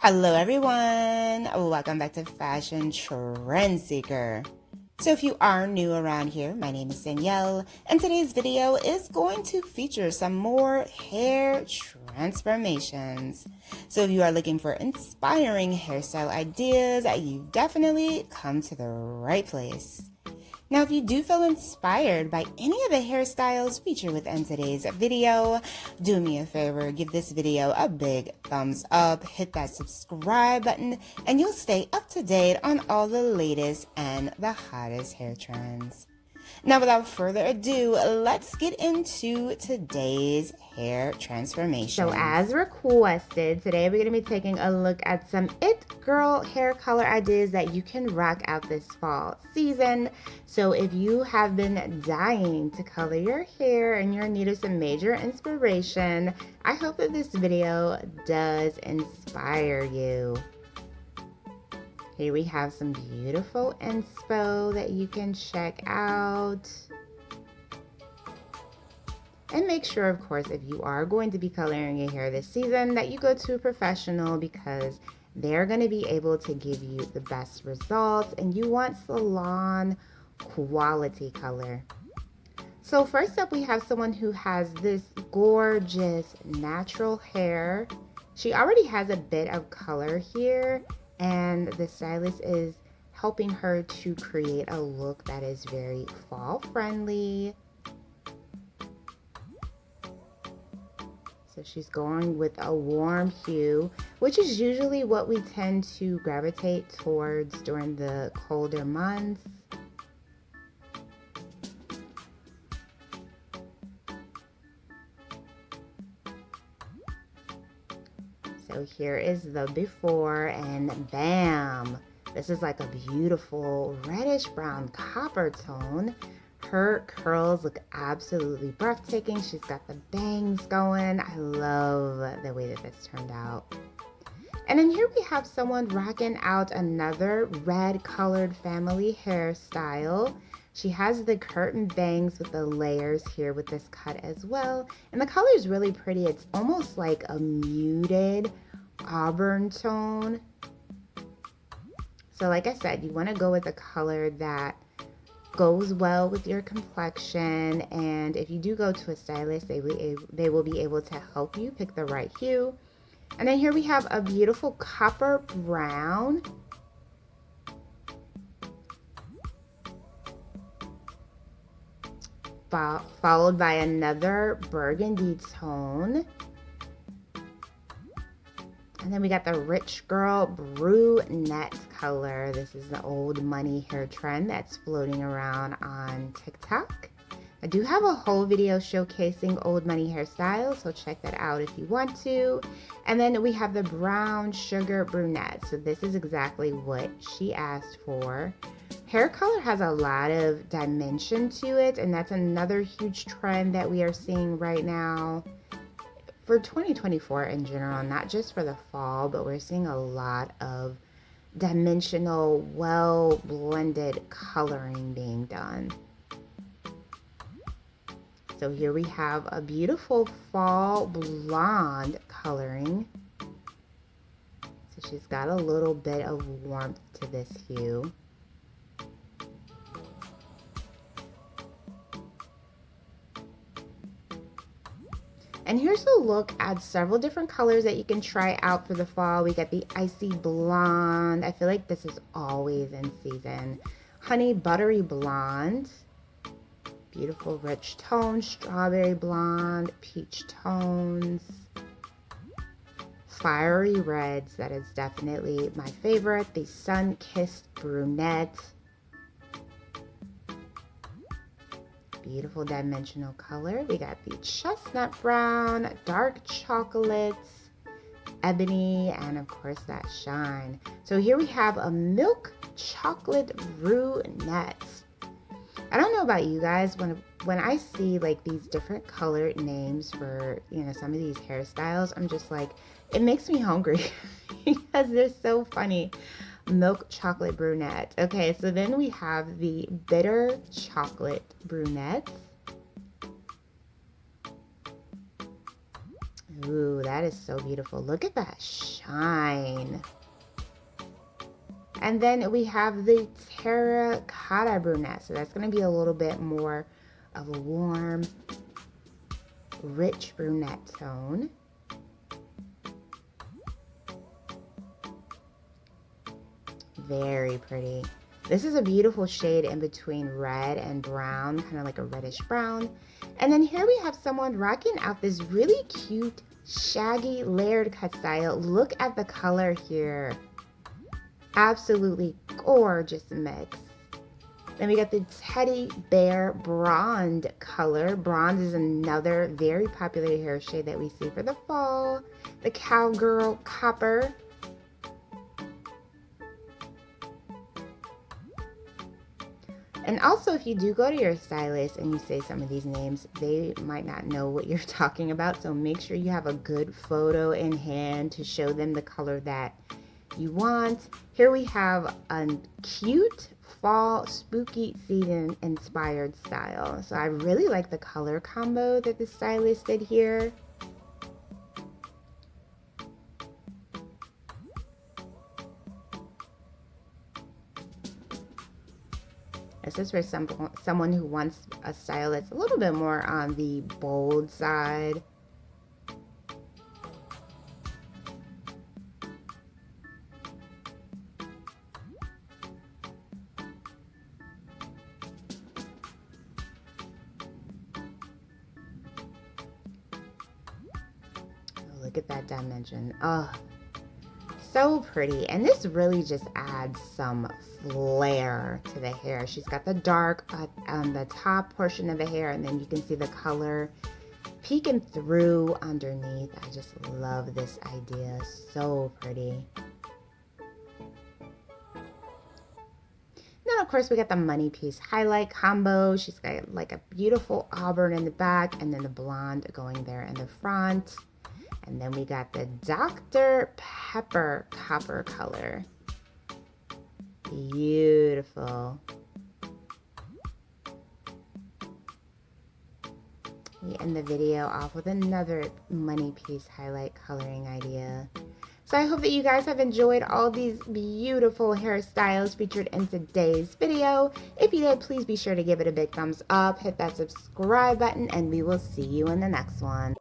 Hello everyone, welcome back to Fashion Trend Seeker. So if you are new around here, my name is Danielle, and today's video is going to feature some more hair transformations. So if you are looking for inspiring hairstyle ideas, you've definitely come to the right place. Now, if you do feel inspired by any of the hairstyles featured within today's video, do me a favor, give this video a big thumbs up, hit that subscribe button, and you'll stay up to date on all the latest and the hottest hair trends. Now, without further ado, let's get into today's hair transformation. So as requested, today we're going to be taking a look at some it girl hair color ideas that you can rock out this fall season. So if you have been dying to color your hair and you're in need of some major inspiration, I hope that this video does inspire you. Here we have some beautiful inspo that you can check out. And make sure, of course, if you are going to be coloring your hair this season, that you go to a professional because they're going to be able to give you the best results, and you want salon quality color. So first up, we have someone who has this gorgeous natural hair. She already has a bit of color here, and the stylist is helping her to create a look that is very fall friendly. So she's going with a warm hue, which is usually what we tend to gravitate towards during the colder months. So here is the before, and bam! This is like a beautiful reddish brown copper tone. Her curls look absolutely breathtaking. She's got the bangs going. I love the way that this turned out. And then here we have someone rocking out another red colored family hairstyle. She has the curtain bangs with the layers here with this cut as well. And the color is really pretty. It's almost like a muted auburn tone. So like I said, you want to go with a color that goes well with your complexion, and if you do go to a stylist, they will be able to help you pick the right hue. And then here we have a beautiful copper brown. Followed by another burgundy tone. And then we got the rich girl brunette color. This is the old money hair trend that's floating around on TikTok. I do have a whole video showcasing old money hairstyles, so check that out if you want to. And then we have the brown sugar brunette. So this is exactly what she asked for. Hair color has a lot of dimension to it, and that's another huge trend that we are seeing right now for 2024 in general, not just for the fall, but we're seeing a lot of dimensional, well-blended coloring being done. So here we have a beautiful fall blonde coloring. So she's got a little bit of warmth to this hue. And here's a look at several different colors that you can try out for the fall. We got the icy blonde. I feel like this is always in season. Honey buttery blonde. Beautiful rich tones. Strawberry blonde. Peach tones. Fiery reds. That is definitely my favorite. The sun-kissed brunette. Beautiful dimensional color. We got the chestnut brown, dark chocolates, ebony, and of course that shine. So here we have a milk chocolate brunette. I don't know about you guys, when I see like these different colored names for, you know, some of these hairstyles, I'm just like, it makes me hungry because they're so funny. Milk chocolate brunette. Okay, so then we have the bitter chocolate brunette. Ooh, that is so beautiful. Look at that shine. And then we have the terracotta brunette. So that's going to be a little bit more of a warm, rich brunette tone. Very pretty. This is a beautiful shade in between red and brown, kind of like a reddish brown. And then here we have someone rocking out this really cute, shaggy, layered cut style. Look at the color here. Absolutely gorgeous mix. Then we got the teddy bear blonde color. Blonde is another very popular hair shade that we see for the fall. The cowgirl copper. And also, if you do go to your stylist and you say some of these names, they might not know what you're talking about. So make sure you have a good photo in hand to show them the color that you want. Here we have a cute fall spooky season inspired style. So I really like the color combo that the stylist did here. This is for someone who wants a style that's a little bit more on the bold side. Oh, look at that dimension. Oh, so pretty. And this really just adds some flair to the hair. She's got the dark on the top portion of the hair, and then you can see the color peeking through underneath. I just love this idea. So pretty. Then of course we got the money piece highlight combo. She's got like a beautiful auburn in the back and then the blonde going there in the front. And then we got the Dr. Pepper copper color. Beautiful. We end the video off with another money piece highlight coloring idea. So I hope that you guys have enjoyed all these beautiful hairstyles featured in today's video. If you did, please be sure to give it a big thumbs up, hit that subscribe button, and we will see you in the next one.